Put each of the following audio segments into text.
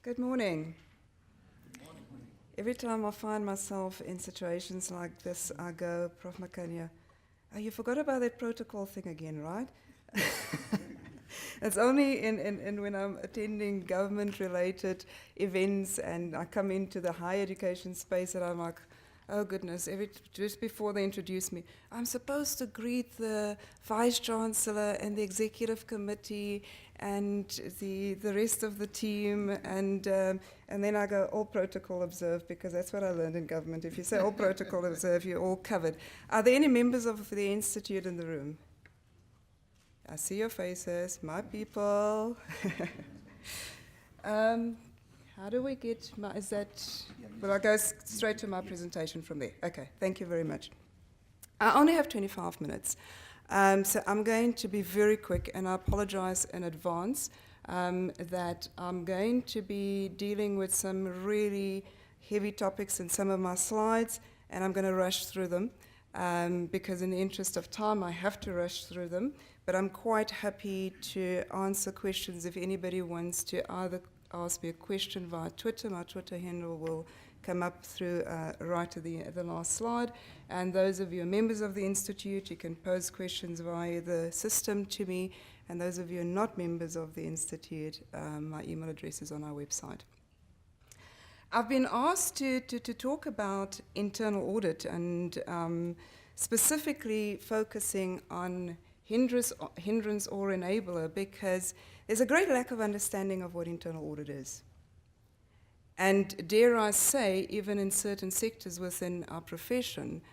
Good morning. Every time I find myself in situations like this, I go, Prof. Makanya, oh, you forgot about that protocol thing again, right? It's only in when I'm attending government-related events and I come into the higher education space that I'm like, oh goodness, just before they introduce me, I'm supposed to greet the Vice-Chancellor and the Executive Committee and the rest of the team, and then I go, all protocol observed, because that's what I learned in government. If you say all protocol observed, you're all covered. Are there any members of the Institute in the room? I see your faces, my people. How do we get is that, will I go straight to my presentation from there? Okay, thank you very much. I only have 25 minutes, so I'm going to be very quick, and I apologize in advance that I'm going to be dealing with some really heavy topics in some of my slides, and I'm going to rush through them because in the interest of time, I have to rush through them, but I'm quite happy to answer questions if anybody wants to either ask me a question via Twitter. My Twitter handle will come up through right at the last slide. And those of you members of the Institute, you can pose questions via the system to me. And those of you not members of the Institute, my email address is on our website. I've been asked to talk about internal audit and specifically focusing on hindrance or enabler, because there's a great lack of understanding of what internal audit is. And dare I say, even in certain sectors within our profession,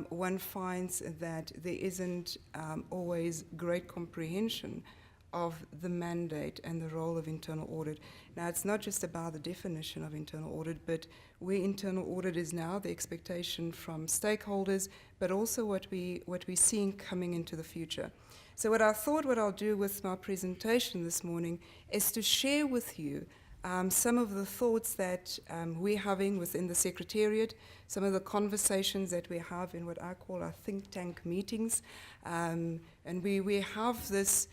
one finds that there isn't always great comprehension of the mandate and the role of internal audit. Now, it's not just about the definition of internal audit, but where internal audit is now, the expectation from stakeholders, but also what we're seeing coming into the future. So what I'll do with my presentation this morning is to share with you some of the thoughts that we're having within the Secretariat, some of the conversations that we have in what I call our think tank meetings. And we have this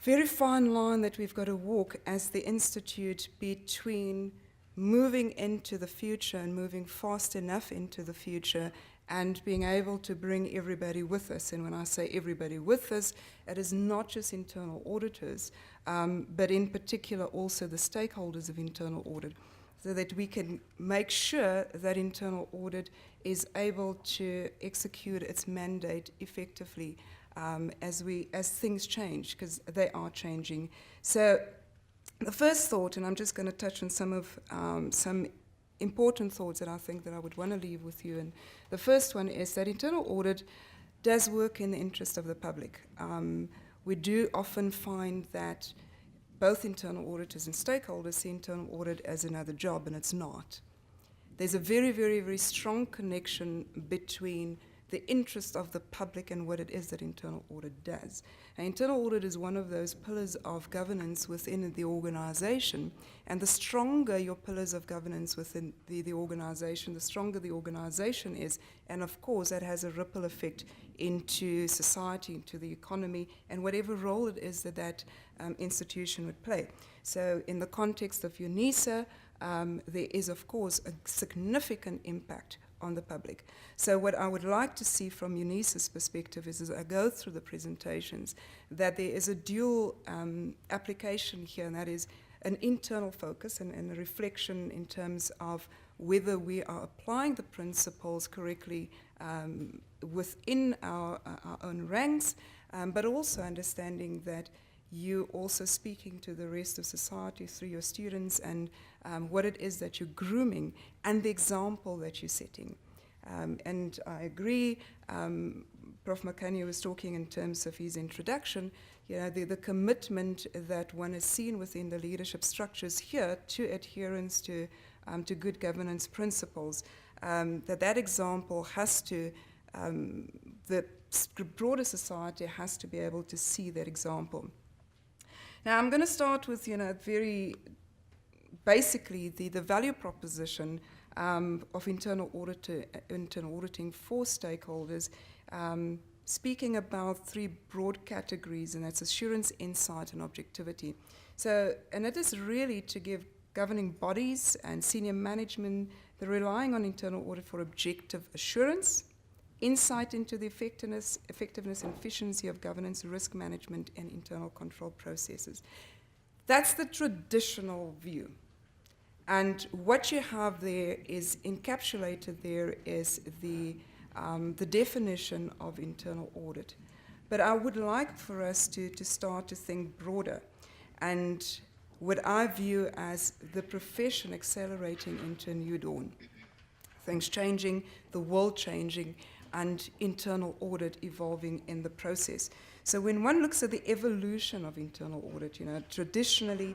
very fine line that we've got to walk as the Institute between moving into the future and moving fast enough into the future and being able to bring everybody with us. And when I say everybody with us, it is not just internal auditors, but in particular also the stakeholders of internal audit, so that we can make sure that internal audit is able to execute its mandate effectively as things change, because they are changing. So the first thought, and I'm just going to touch on some important thoughts that I think that I would want to leave with you. And the first one is that internal audit does work in the interest of the public. We do often find that both internal auditors and stakeholders see internal audit as another job, and it's not. There's a very, very, very strong connection between the interest of the public and what it is that internal audit does. And internal audit is one of those pillars of governance within the organization, and the stronger your pillars of governance within the organization, the stronger the organization is, and of course that has a ripple effect into society, into the economy, and whatever role it is that institution would play. So in the context of UNISA, there is of course a significant impact on the public. So what I would like to see from UNISA's perspective is, as I go through the presentations, that there is a dual application here, and that is an internal focus and a reflection in terms of whether we are applying the principles correctly within our own ranks, but also understanding that you also speaking to the rest of society through your students and what it is that you're grooming and the example that you're setting. And I agree, Prof. Makanya was talking in terms of his introduction, you know, the commitment that one has seen within the leadership structures here to adherence to good governance principles, that example has to, the broader society has to be able to see that example. Now, I'm going to start with, basically the value proposition of internal auditing for stakeholders, speaking about three broad categories, and that's assurance, insight, and objectivity. So, and it is really to give governing bodies and senior management, they're relying on internal audit for objective assurance, insight into the effectiveness and efficiency of governance, risk management, and internal control processes. That's the traditional view. And what you have there is encapsulated there is the definition of internal audit. But I would like for us to start to think broader, and what I view as the profession accelerating into a new dawn. Things changing, the world changing, and internal audit evolving in the process. So when one looks at the evolution of internal audit, traditionally,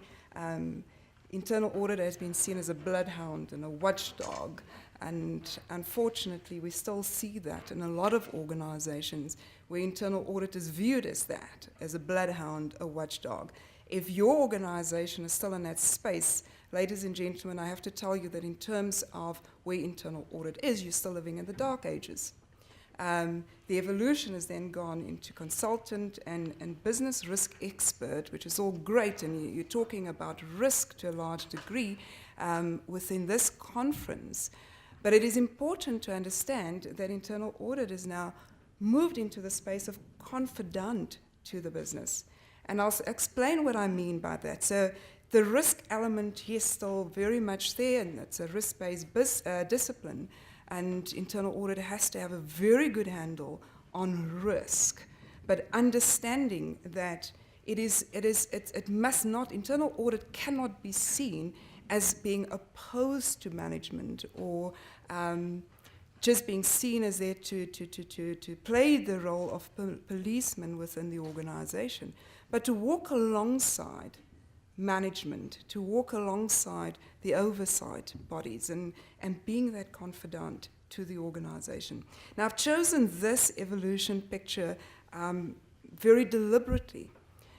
internal audit has been seen as a bloodhound and a watchdog, and unfortunately we still see that in a lot of organizations where internal audit is viewed as that, as a bloodhound, a watchdog. If your organization is still in that space, ladies and gentlemen, I have to tell you that in terms of where internal audit is, you're still living in the dark ages. The evolution has then gone into consultant and business risk expert, which is all great, and you're talking about risk to a large degree within this conference. But it is important to understand that internal audit is now moved into the space of confidant to the business. And I'll explain what I mean by that. So the risk element, yes, still very much there, and it's a risk-based discipline. And internal audit has to have a very good handle on risk, but understanding that it must not, internal audit cannot be seen as being opposed to management or just being seen as there to play the role of policeman within the organization, but to walk alongside management, to walk alongside the oversight bodies and being that confidant to the organization. Now, I've chosen this evolution picture very deliberately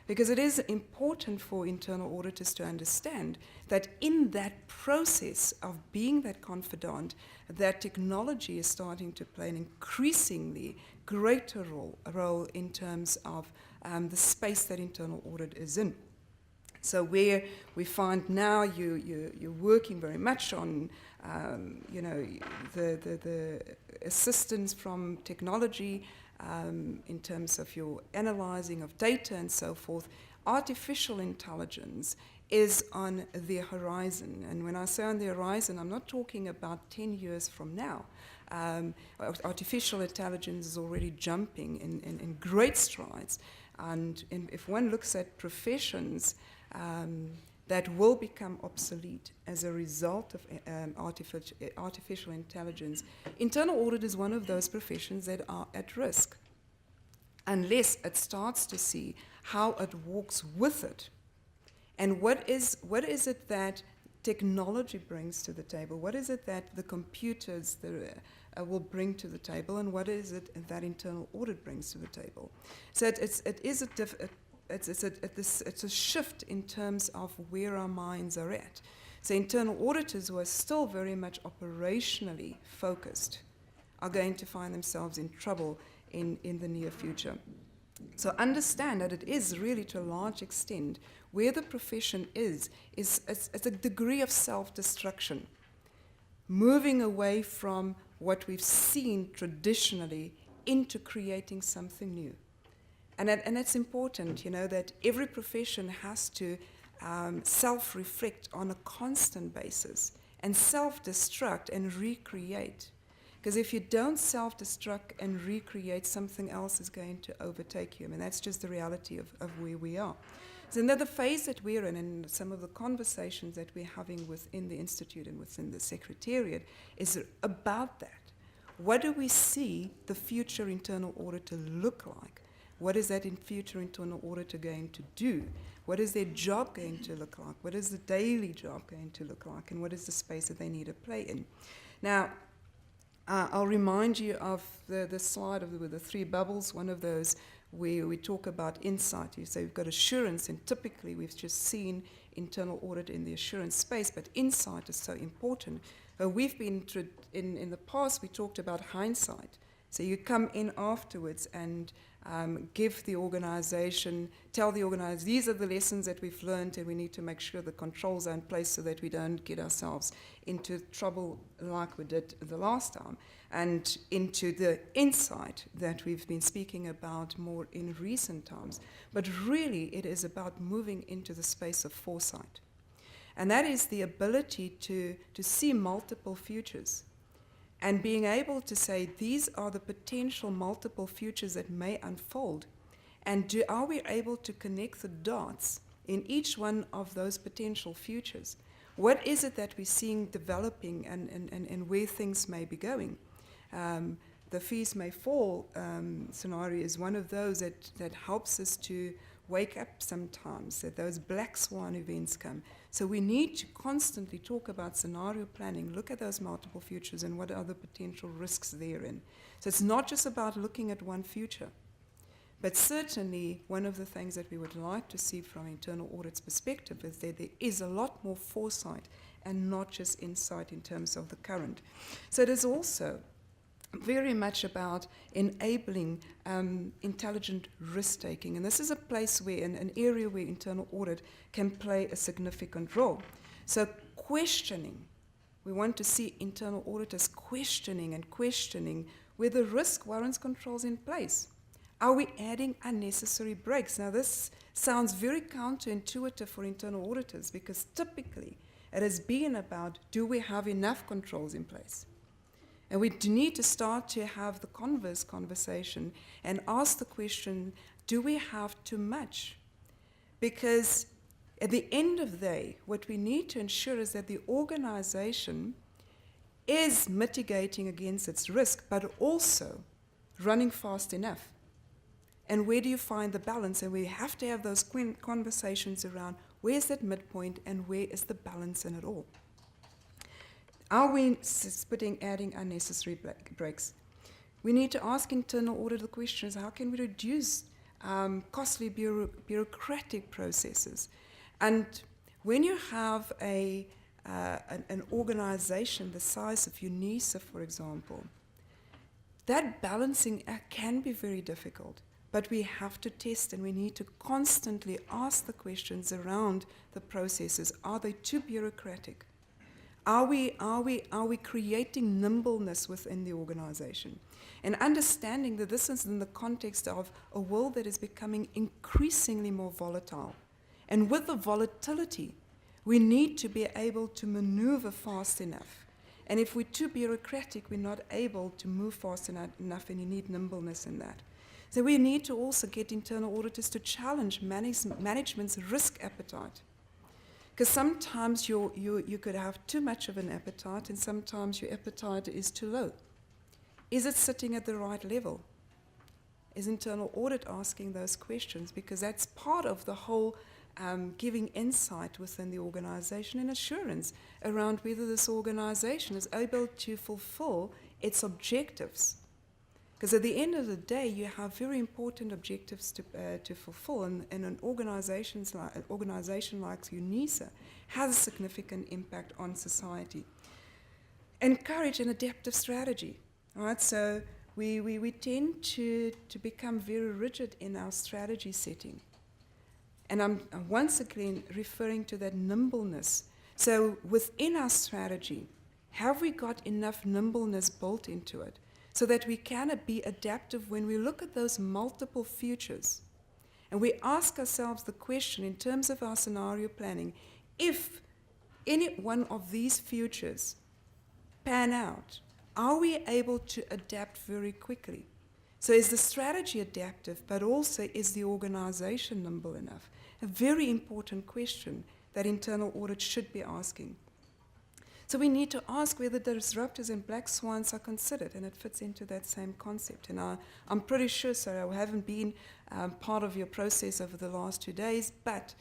because it is important for internal auditors to understand that in that process of being that confidant, that technology is starting to play an increasingly greater role in terms of the space that internal audit is in. So where we find now you're working very much on, the assistance from technology in terms of your analyzing of data and so forth. Artificial intelligence is on the horizon. And when I say on the horizon, I'm not talking about 10 years from now. Artificial intelligence is already jumping in great strides. And if one looks at professions that will become obsolete as a result of artificial intelligence, internal audit is one of those professions that are at risk unless it starts to see how it walks with it. And what is it that technology brings to the table? What is it that the computers will bring to the table? And what is it that internal audit brings to the table? So it's a shift in terms of where our minds are at. So internal auditors who are still very much operationally focused are going to find themselves in trouble in the near future. So understand that it is really to a large extent where the profession is a degree of self-destruction, moving away from what we've seen traditionally into creating something new. And that's important, that every profession has to self-reflect on a constant basis and self-destruct and recreate. Because if you don't self-destruct and recreate, something else is going to overtake you. I mean, that's just the reality of where we are. So another phase that we're in, and some of the conversations that we're having within the Institute and within the Secretariat, is about that. What do we see the future internal auditor look like? What is that future internal auditor going to do? What is their job going to look like? What is the daily job going to look like? And what is the space that they need to play in? Now, I'll remind you of the slide with the three bubbles. One of those where we talk about insight. You say we've got assurance, and typically we've just seen internal audit in the assurance space, but insight is so important. We've been, in the past, we talked about hindsight. So you come in afterwards and give the organization, tell the organization, these are the lessons that we've learned, and we need to make sure the controls are in place so that we don't get ourselves into trouble like we did the last time, and into the insight that we've been speaking about more in recent times. But really, it is about moving into the space of foresight. And that is the ability to see multiple futures and being able to say, these are the potential multiple futures that may unfold. And are we able to connect the dots in each one of those potential futures? What is it that we're seeing developing and where things may be going? The fees may fall scenario is one of those that helps us to wake up sometimes, that those black swan events come. So we need to constantly talk about scenario planning, look at those multiple futures and what are the potential risks therein. So it's not just about looking at one future, but certainly one of the things that we would like to see from internal audit's perspective is that there is a lot more foresight and not just insight in terms of the current. So it is also very much about enabling intelligent risk-taking. And this is a place where, an area where internal audit can play a significant role. So questioning, we want to see internal auditors questioning whether risk warrants controls in place. Are we adding unnecessary breaks? Now this sounds very counterintuitive for internal auditors because typically it has been about, do we have enough controls in place? And we need to start to have the converse conversation and ask the question, do we have too much? Because at the end of the day, what we need to ensure is that the organization is mitigating against its risk, but also running fast enough. And where do you find the balance? And we have to have those conversations around where's that midpoint and where is the balance in it all? Are we adding unnecessary breaks? We need to ask internal audit the questions, how can we reduce costly bureaucratic processes? And when you have an organization the size of UNISA, for example, that balancing act can be very difficult, but we have to test and we need to constantly ask the questions around the processes. Are they too bureaucratic? Are we creating nimbleness within the organization? And understanding that this is in the context of a world that is becoming increasingly more volatile. And with the volatility, we need to be able to maneuver fast enough. And if we're too bureaucratic, we're not able to move fast enough, and you need nimbleness in that. So we need to also get internal auditors to challenge management's risk appetite. Because sometimes you could have too much of an appetite, and sometimes your appetite is too low. Is it sitting at the right level? Is internal audit asking those questions? Because that's part of the whole giving insight within the organization and assurance around whether this organization is able to fulfill its objectives. Because at the end of the day, you have very important objectives to fulfill, and an organization like UNISA has a significant impact on society. Encourage an adaptive strategy. All right, so we tend to become very rigid in our strategy setting. And I'm once again referring to that nimbleness. So within our strategy, have we got enough nimbleness built into it so that we can be adaptive when we look at those multiple futures? And we ask ourselves the question in terms of our scenario planning, if any one of these futures pan out, are we able to adapt very quickly? So is the strategy adaptive, but also is the organization nimble enough? A very important question that internal audit should be asking. So we need to ask whether the disruptors and black swans are considered, and it fits into that same concept. And I'm pretty sure, sir, I haven't been part of your process over the last 2 days, but,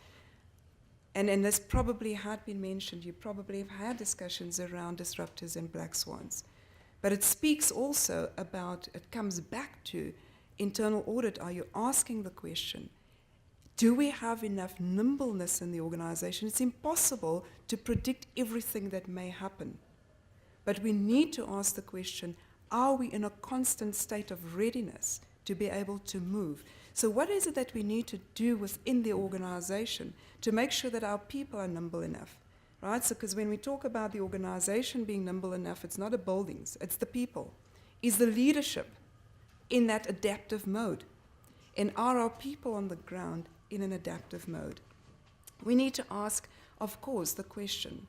and this probably had been mentioned, you probably have had discussions around disruptors and black swans. But it speaks also about, it comes back to internal audit. Are you asking the question, do we have enough nimbleness in the organization? It's impossible to predict everything that may happen. But we need to ask the question, are we in a constant state of readiness to be able to move? So what is it that we need to do within the organization to make sure that our people are nimble enough? Right? So because when we talk about the organization being nimble enough, it's not the buildings, it's the people. Is the leadership in that adaptive mode? And are our people on the ground in an adaptive mode? We need to ask, of course, the question,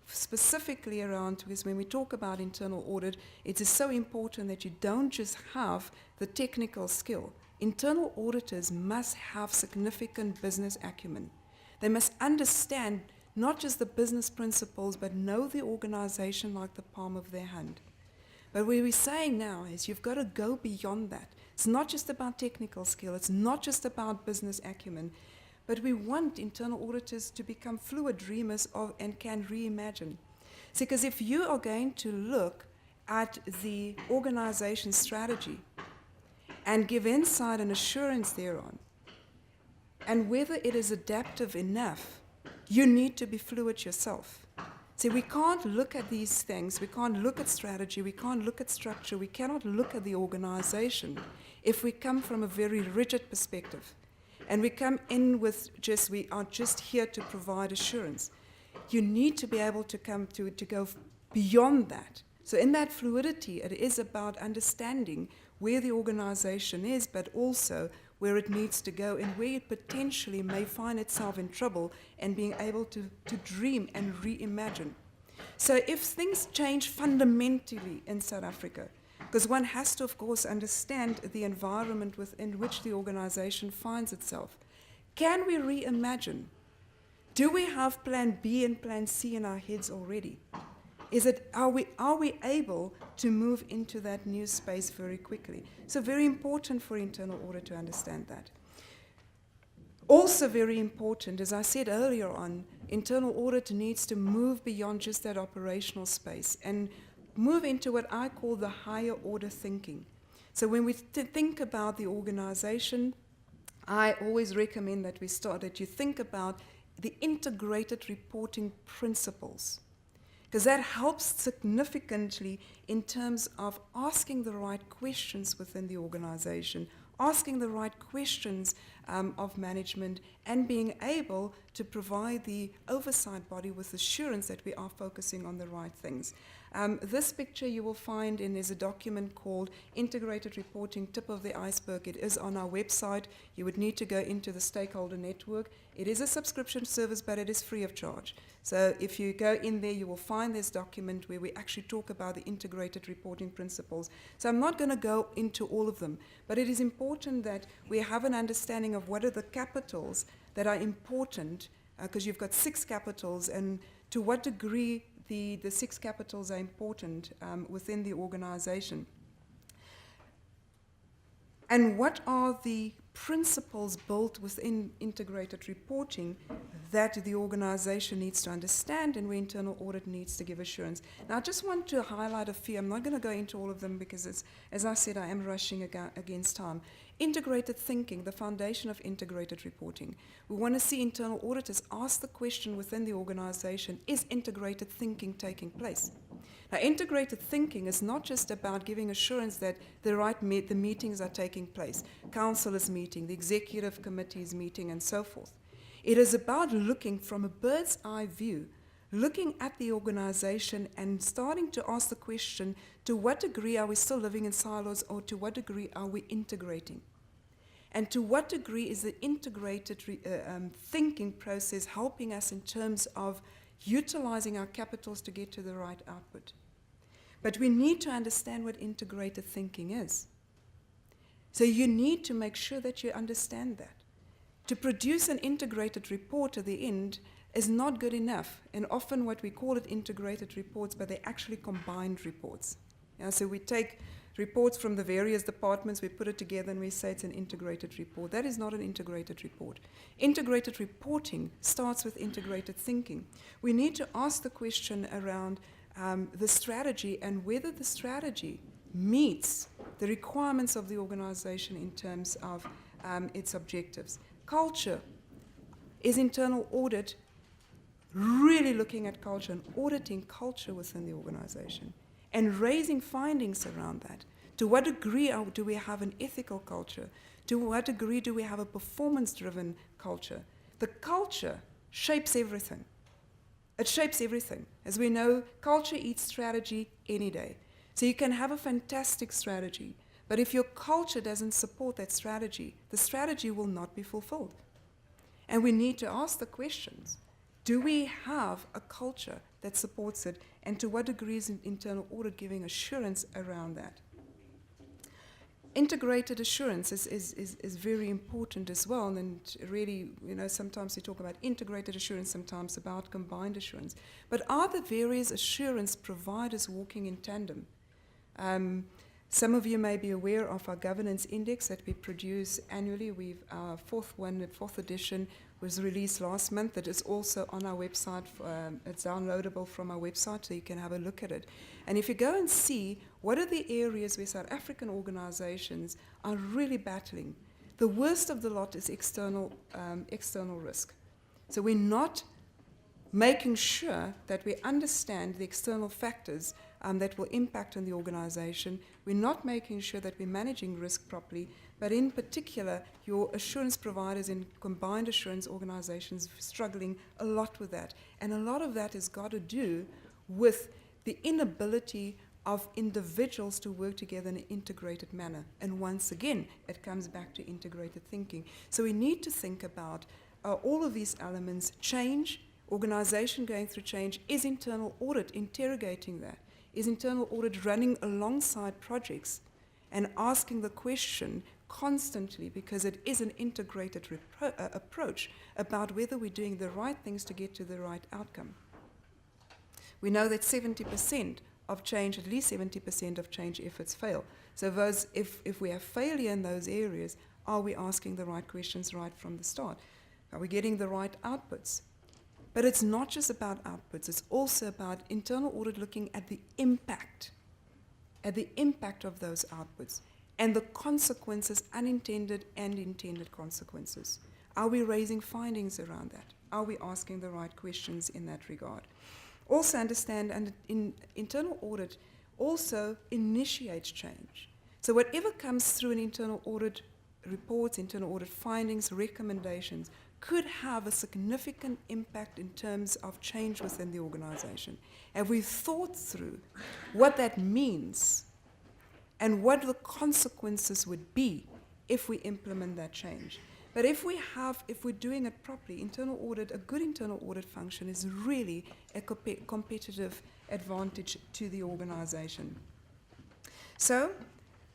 specifically around, because when we talk about internal audit, it is so important that you don't just have the technical skill. Internal auditors must have significant business acumen. They must understand not just the business principles, but know the organization like the palm of their hand. But what we're saying now is you've got to go beyond that. It's not just about technical skill. It's not just about business acumen. But we want internal auditors to become fluid dreamers of and can reimagine. See, because if you are going to look at the organization strategy and give insight and assurance thereon, and whether it is adaptive enough, you need to be fluid yourself. See, we can't look at these things, we can't look at strategy, we can't look at structure, we cannot look at the organization if we come from a very rigid perspective. And we come in with we are just here to provide assurance. You need to be able to come to go beyond that. So in that fluidity, it is about understanding where the organization is, but also where it needs to go and where it potentially may find itself in trouble, and being able to dream and reimagine. So if things change fundamentally in South Africa, because one has to, of course, understand the environment within which the organization finds itself, can we reimagine? Do we have plan B and plan C in our heads already? Are we able to move into that new space very quickly? So very important for internal audit to understand that. Also very important, as I said earlier on, internal audit needs to move beyond just that operational space and move into what I call the higher order thinking. So when we think about the organization, I always recommend that you think about the integrated reporting principles, because that helps significantly in terms of asking the right questions within the organization, asking the right questions of management, and being able to provide the oversight body with assurance that we are focusing on the right things. This picture you will find is a document called Integrated Reporting Tip of the Iceberg. It is on our website. You would need to go into the stakeholder network. It is a subscription service, but it is free of charge. So if you go in there, you will find this document where we actually talk about the integrated reporting principles. So I'm not going to go into all of them, but it is important that we have an understanding of what are the capitals that are important, because you've got 6 capitals, and to what degree the 6 capitals are important within the organization. And what are the principles built within integrated reporting that the organization needs to understand and where internal audit needs to give assurance. Now, I just want to highlight a few. I'm not going to go into all of them because, as I said, I am rushing against time. Integrated thinking, the foundation of integrated reporting. We want to see internal auditors ask the question within the organization, is integrated thinking taking place? Now, integrated thinking is not just about giving assurance that the meetings are taking place, council is meeting, the executive committee is meeting, and so forth. It is about looking from a bird's eye view, looking at the organization and starting to ask the question, to what degree are we still living in silos, or to what degree are we integrating? And to what degree is the integrated thinking process helping us in terms of utilizing our capitals to get to the right output? But we need to understand what integrated thinking is. So you need to make sure that you understand that. To produce an integrated report at the end is not good enough, and often what we call it integrated reports, but they're actually combined reports. So we take reports from the various departments, we put it together, and we say it's an integrated report. That is not an integrated report. Integrated reporting starts with integrated thinking. We need to ask the question around the strategy and whether the strategy meets the requirements of the organization in terms of its objectives. Culture is internal audit, really looking at culture and auditing culture within the organization. and raising findings around that. To what degree do we have an ethical culture? To what degree do we have a performance-driven culture? The culture shapes everything. It shapes everything. As we know, culture eats strategy any day. So you can have a fantastic strategy, but if your culture doesn't support that strategy, the strategy will not be fulfilled. And we need to ask the questions. Do we have a culture that supports it? And to what degree is internal audit giving assurance around that? Integrated assurance is very important as well, and really, sometimes we talk about integrated assurance, sometimes about combined assurance. But are the various assurance providers working in tandem? Some of you may be aware of our governance index that we produce annually. Our fourth edition was released last month. It is also on our website. It's downloadable from our website, so you can have a look at it. And if you go and see what are the areas where South African organizations are really battling, the worst of the lot is external risk. So we're not making sure that we understand the external factors that will impact on the organization. We're not making sure that we're managing risk properly, but in particular, your assurance providers in combined assurance organizations are struggling a lot with that. And a lot of that has got to do with the inability of individuals to work together in an integrated manner. And once again, it comes back to integrated thinking. So we need to think about all of these elements: change, organization going through change. Is internal audit interrogating that? Is internal audit running alongside projects and asking the question constantly, because it is an integrated approach about whether we're doing the right things to get to the right outcome? We know that 70% of change, at least 70% of change efforts fail. So if we have failure in those areas, are we asking the right questions right from the start? Are we getting the right outputs? But it's not just about outputs, it's also about internal audit looking at the impact of those outputs and the consequences, unintended and intended consequences. Are we raising findings around that? Are we asking the right questions in that regard? Also understand, and internal audit also initiates change. So whatever comes through an internal audit reports, internal audit findings, recommendations, could have a significant impact in terms of change within the organization. Have we thought through what that means and what the consequences would be if we implement that change? But if we're doing it properly, internal audit, a good internal audit function is really a competitive advantage to the organization. So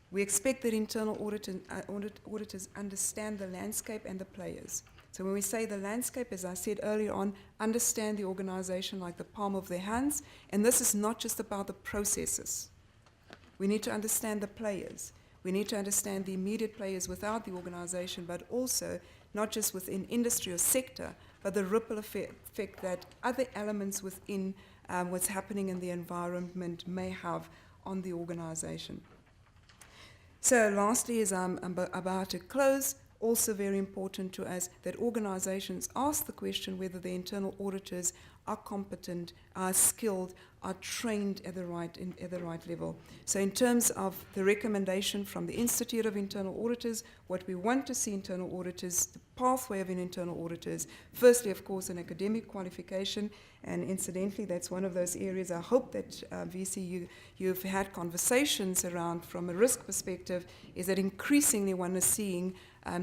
we expect that internal auditors understand the landscape and the players. So when we say the landscape, as I said earlier on, understand the organization like the palm of their hands. And this is not just about the processes. We need to understand the players. We need to understand the immediate players without the organization, but also not just within industry or sector, but the ripple effect that other elements within what's happening in the environment may have on the organization. So lastly, as I'm about to close, also very important to us that organizations ask the question whether the internal auditors are competent, are skilled, are trained at the right level. So in terms of the recommendation from the Institute of Internal Auditors, what we want to see internal auditors, the pathway of an internal auditors, firstly, of course, an academic qualification, and incidentally, that's one of those areas I hope that VC you've had conversations around from a risk perspective, is that increasingly one is seeing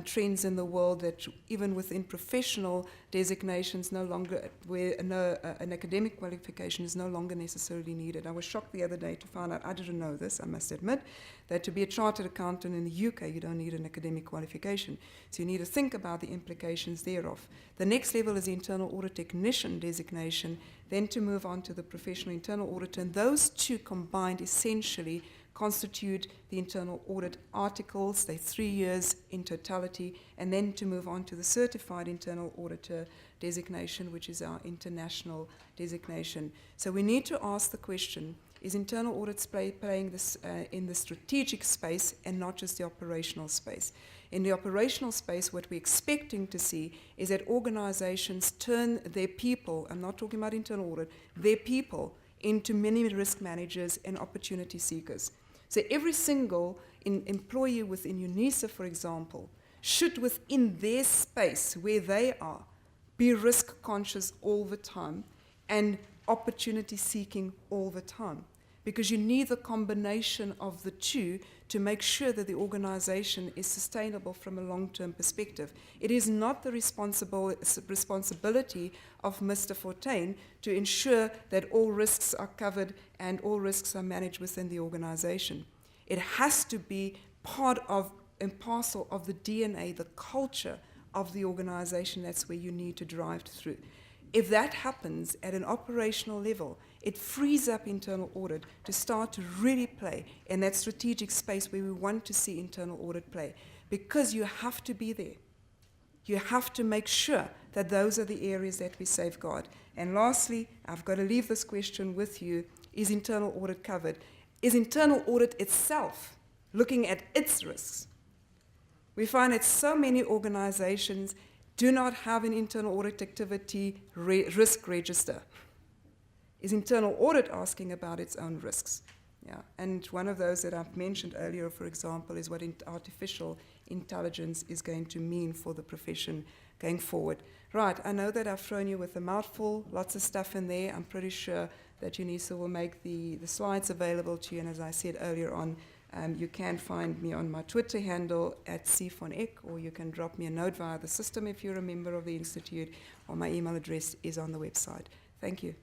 trends in the world that even within professional designations no longer, where an academic qualification is no longer necessarily needed. I was shocked the other day to find out, I didn't know this, I must admit, that to be a chartered accountant in the UK, you don't need an academic qualification. So you need to think about the implications thereof. The next level is the internal audit technician designation, then to move on to the professional internal auditor, and those two combined essentially constitute the internal audit articles. They're 3 years in totality, and then to move on to the certified internal auditor designation, which is our international designation. So we need to ask the question, is internal audits playing this in the strategic space and not just the operational space? In the operational space, what we're expecting to see is that organizations turn their people, I'm not talking about internal audit, their people into many risk managers and opportunity seekers. So every single employee within UNISA, for example, should within their space where they are be risk conscious all the time and opportunity seeking all the time. Because you need the combination of the two to make sure that the organization is sustainable from a long-term perspective. It is not the responsibility of Mr. Fortuin to ensure that all risks are covered and all risks are managed within the organization. It has to be part of and parcel of the DNA, the culture of the organization. That's where you need to drive through. If that happens at an operational level, it frees up internal audit to start to really play in that strategic space where we want to see internal audit play, because you have to be there. You have to make sure that those are the areas that we safeguard. And lastly, I've got to leave this question with you: is internal audit covered? Is internal audit itself looking at its risks? We find that so many organizations do not have an internal audit activity risk register. Is internal audit asking about its own risks? Yeah. And one of those that I've mentioned earlier, for example, is what artificial intelligence is going to mean for the profession going forward. Right, I know that I've thrown you with a mouthful, lots of stuff in there. I'm pretty sure that UNISA will make the slides available to you, and as I said earlier on, you can find me on my Twitter handle at @von Eck, or you can drop me a note via the system if you're a member of the Institute, or my email address is on the website. Thank you.